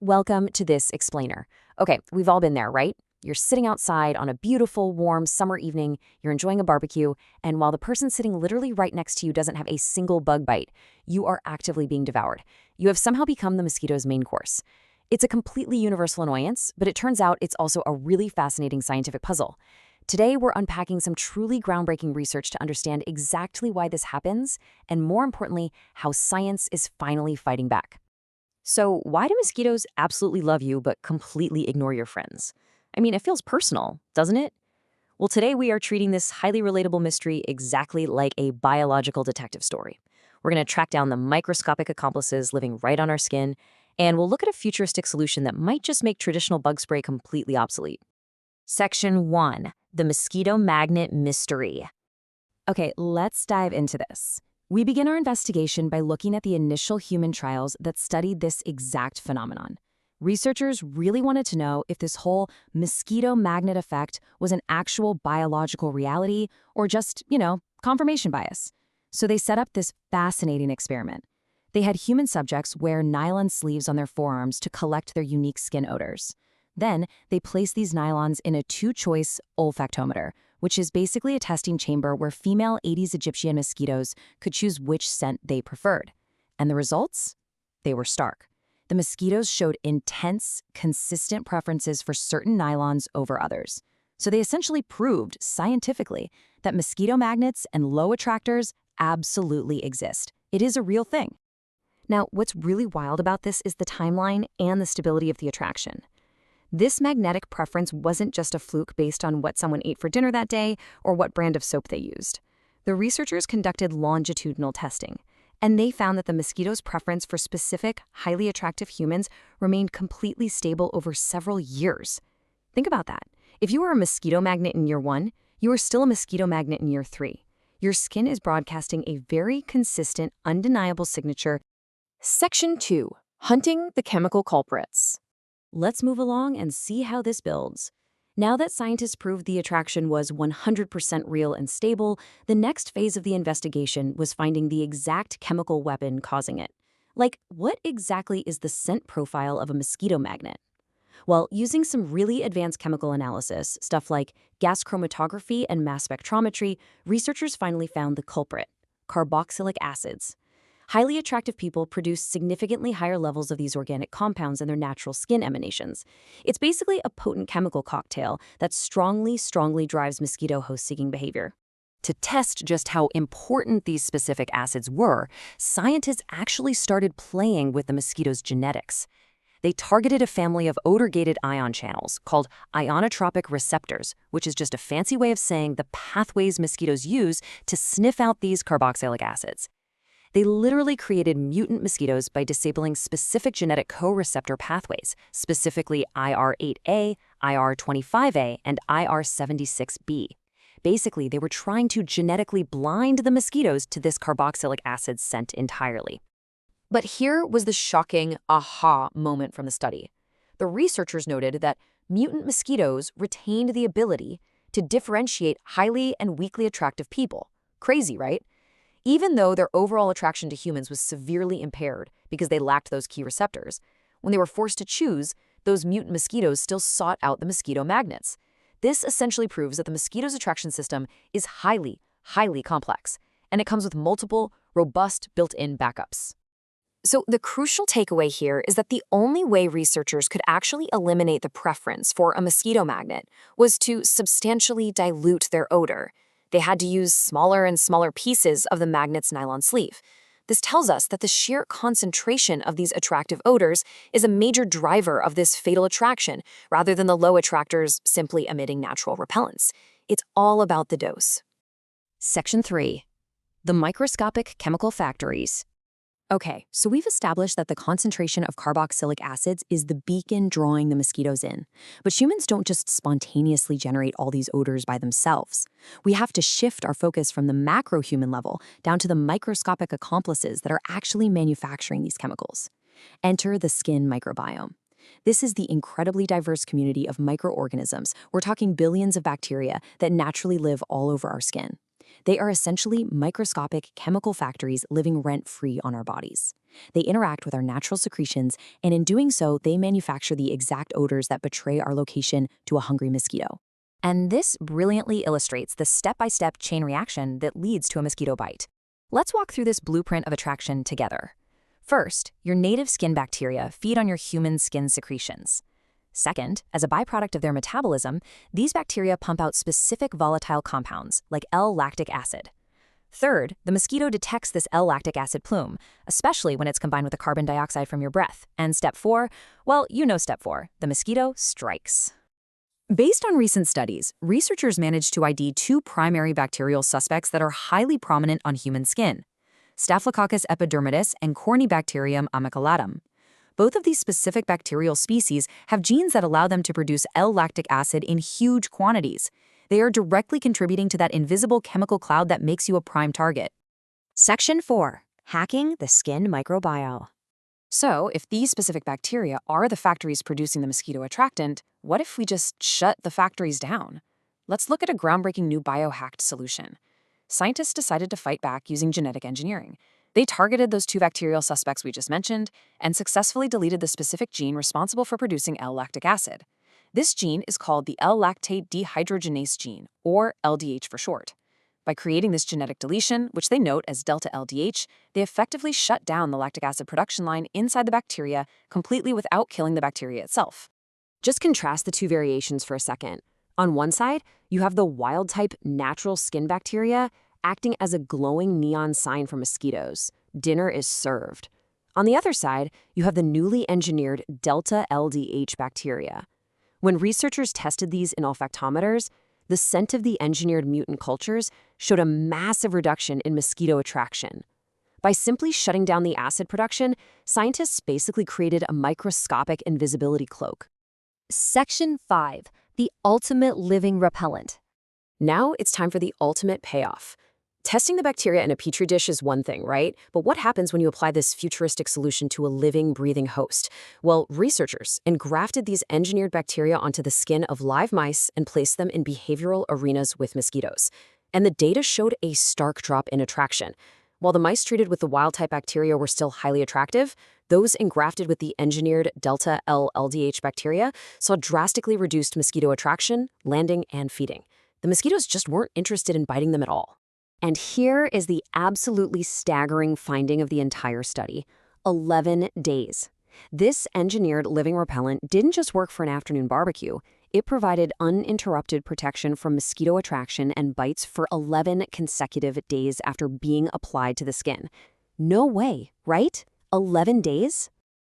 Welcome to this explainer. Okay, we've all been there, right? You're sitting outside on a beautiful, warm summer evening, you're enjoying a barbecue, and while the person sitting literally right next to you doesn't have a single bug bite, you are actively being devoured. You have somehow become the mosquito's main course. It's a completely universal annoyance, but it turns out it's also a really fascinating scientific puzzle. Today, we're unpacking some truly groundbreaking research to understand exactly why this happens, and more importantly, how science is finally fighting back. So, why do mosquitoes absolutely love you but completely ignore your friends? I mean, it feels personal, doesn't it? Well, today we are treating this highly relatable mystery exactly like a biological detective story. We're going to track down the microscopic accomplices living right on our skin, and we'll look at a futuristic solution that might just make traditional bug spray completely obsolete. Section 1. The Mosquito Magnet Mystery. Okay, let's dive into this. We begin our investigation by looking at the initial human trials that studied this exact phenomenon. Researchers really wanted to know if this whole mosquito magnet effect was an actual biological reality or just, confirmation bias. So they set up this fascinating experiment. They had human subjects wear nylon sleeves on their forearms to collect their unique skin odors. Then they placed these nylons in a two-choice olfactometer, which is basically a testing chamber where female Aedes aegypti mosquitoes could choose which scent they preferred. And the results? They were stark. The mosquitoes showed intense, consistent preferences for certain nylons over others. So they essentially proved, scientifically, that mosquito magnets and low attractors absolutely exist. It is a real thing. Now, what's really wild about this is the timeline and the stability of the attraction. This magnetic preference wasn't just a fluke based on what someone ate for dinner that day or what brand of soap they used. The researchers conducted longitudinal testing, and they found that the mosquito's preference for specific, highly attractive humans remained completely stable over several years. Think about that. If you were a mosquito magnet in year 1, you are still a mosquito magnet in year 3. Your skin is broadcasting a very consistent, undeniable signature. Section 2. Hunting the chemical culprits. Let's move along and see how this builds. Now that scientists proved the attraction was 100% real and stable, the next phase of the investigation was finding the exact chemical weapon causing it. Like, what exactly is the scent profile of a mosquito magnet? Well, using some really advanced chemical analysis, stuff like gas chromatography and mass spectrometry, researchers finally found the culprit: carboxylic acids. Highly attractive people produce significantly higher levels of these organic compounds in their natural skin emanations. It's basically a potent chemical cocktail that strongly drives mosquito host-seeking behavior. To test just how important these specific acids were, scientists actually started playing with the mosquito's genetics. They targeted a family of odor-gated ion channels called ionotropic receptors, which is just a fancy way of saying the pathways mosquitoes use to sniff out these carboxylic acids. They literally created mutant mosquitoes by disabling specific genetic co-receptor pathways, specifically IR8A, IR25A, and IR76B. Basically, they were trying to genetically blind the mosquitoes to this carboxylic acid scent entirely. But here was the shocking aha moment from the study. The researchers noted that mutant mosquitoes retained the ability to differentiate highly and weakly attractive people. Crazy, right? Even though their overall attraction to humans was severely impaired because they lacked those key receptors, when they were forced to choose, those mutant mosquitoes still sought out the mosquito magnets. This essentially proves that the mosquito's attraction system is highly complex, and it comes with multiple, robust, built-in backups. So the crucial takeaway here is that the only way researchers could actually eliminate the preference for a mosquito magnet was to substantially dilute their odor. They had to use smaller and smaller pieces of the magnet's nylon sleeve. This tells us that the sheer concentration of these attractive odors is a major driver of this fatal attraction, rather than the low attractors simply emitting natural repellents. It's all about the dose. Section 3. The microscopic chemical factories. Okay, so we've established that the concentration of carboxylic acids is the beacon drawing the mosquitoes in. But humans don't just spontaneously generate all these odors by themselves. We have to shift our focus from the macro-human level down to the microscopic accomplices that are actually manufacturing these chemicals. Enter the skin microbiome. This is the incredibly diverse community of microorganisms. We're talking billions of bacteria that naturally live all over our skin. They are essentially microscopic chemical factories living rent-free on our bodies. They interact with our natural secretions, and in doing so, they manufacture the exact odors that betray our location to a hungry mosquito. And this brilliantly illustrates the step-by-step chain reaction that leads to a mosquito bite. Let's walk through this blueprint of attraction together. First, your native skin bacteria feed on your human skin secretions. Second, as a byproduct of their metabolism, these bacteria pump out specific volatile compounds, like L-lactic acid. Third, the mosquito detects this L-lactic acid plume, especially when it's combined with the carbon dioxide from your breath. And step 4, well, you know step 4, the mosquito strikes. Based on recent studies, researchers managed to ID 2 primary bacterial suspects that are highly prominent on human skin: Staphylococcus epidermidis and Corynebacterium amiculatum. Both of these specific bacterial species have genes that allow them to produce L-lactic acid in huge quantities. They are directly contributing to that invisible chemical cloud that makes you a prime target. Section 4. Hacking the skin microbiome. So, if these specific bacteria are the factories producing the mosquito attractant, what if we just shut the factories down? Let's look at a groundbreaking new biohacked solution. Scientists decided to fight back using genetic engineering. They targeted those 2 bacterial suspects we just mentioned and successfully deleted the specific gene responsible for producing L-lactic acid. This gene is called the L-lactate dehydrogenase gene, or LDH for short. By creating this genetic deletion, which they note as delta LDH, they effectively shut down the lactic acid production line inside the bacteria completely without killing the bacteria itself. Just contrast the 2 variations for a second. On one side, you have the wild-type natural skin bacteria acting as a glowing neon sign for mosquitoes. Dinner is served. On the other side, you have the newly engineered delta LDH bacteria. When researchers tested these in olfactometers, the scent of the engineered mutant cultures showed a massive reduction in mosquito attraction. By simply shutting down the acid production, scientists basically created a microscopic invisibility cloak. Section 5. The ultimate living repellent. Now it's time for the ultimate payoff. Testing the bacteria in a petri dish is one thing, right? But what happens when you apply this futuristic solution to a living, breathing host? Well, researchers engrafted these engineered bacteria onto the skin of live mice and placed them in behavioral arenas with mosquitoes. And the data showed a stark drop in attraction. While the mice treated with the wild-type bacteria were still highly attractive, those engrafted with the engineered delta L-LDH bacteria saw drastically reduced mosquito attraction, landing, and feeding. The mosquitoes just weren't interested in biting them at all. And here is the absolutely staggering finding of the entire study: 11 days. This engineered living repellent didn't just work for an afternoon barbecue. It provided uninterrupted protection from mosquito attraction and bites for 11 consecutive days after being applied to the skin. No way, right? 11 days?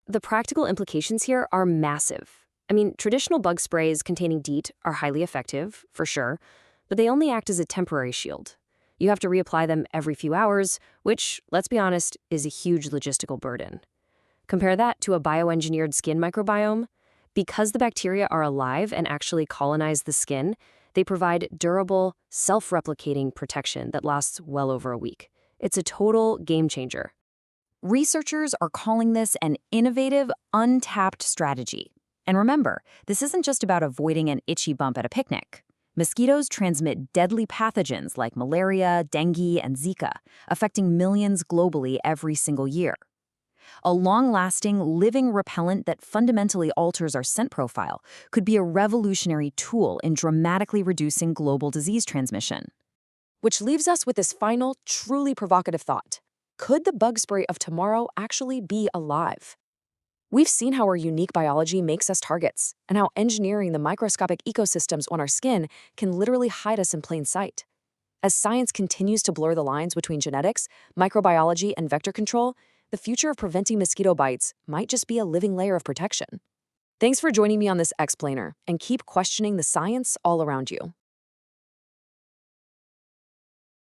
The practical implications here are massive. I mean, traditional bug sprays containing DEET are highly effective, for sure, but they only act as a temporary shield. You have to reapply them every few hours, which, let's be honest, is a huge logistical burden. Compare that to a bioengineered skin microbiome. Because the bacteria are alive and actually colonize the skin, they provide durable, self-replicating protection that lasts well over a week. It's a total game changer. Researchers are calling this an innovative, untapped strategy. And remember, this isn't just about avoiding an itchy bump at a picnic. Mosquitoes transmit deadly pathogens like malaria, dengue, and Zika, affecting millions globally every single year. A long-lasting, living repellent that fundamentally alters our scent profile could be a revolutionary tool in dramatically reducing global disease transmission. Which leaves us with this final, truly provocative thought. Could the bug spray of tomorrow actually be alive? We've seen how our unique biology makes us targets, and how engineering the microscopic ecosystems on our skin can literally hide us in plain sight. As science continues to blur the lines between genetics, microbiology, and vector control, the future of preventing mosquito bites might just be a living layer of protection. Thanks for joining me on this explainer, and keep questioning the science all around you.